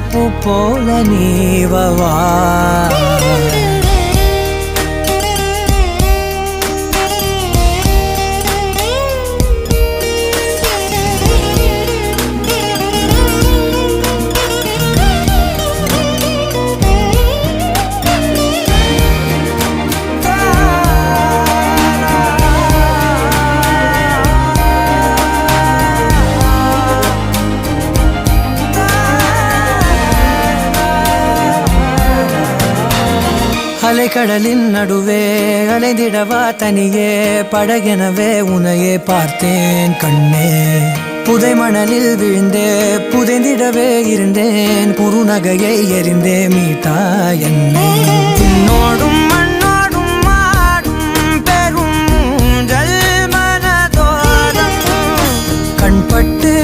மலர்ப்பூ போல நீவவா அலைக்கடலின் நடுவே அலைந்திடவா தனியே படகெனவே உனையே பார்த்தேன் கண்ணே புதை மணலில் விழுந்தே புதைந்திடவே இருந்தேன் குறுநகையை எறிந்தே மீட்டா என்னை உன்னோடும்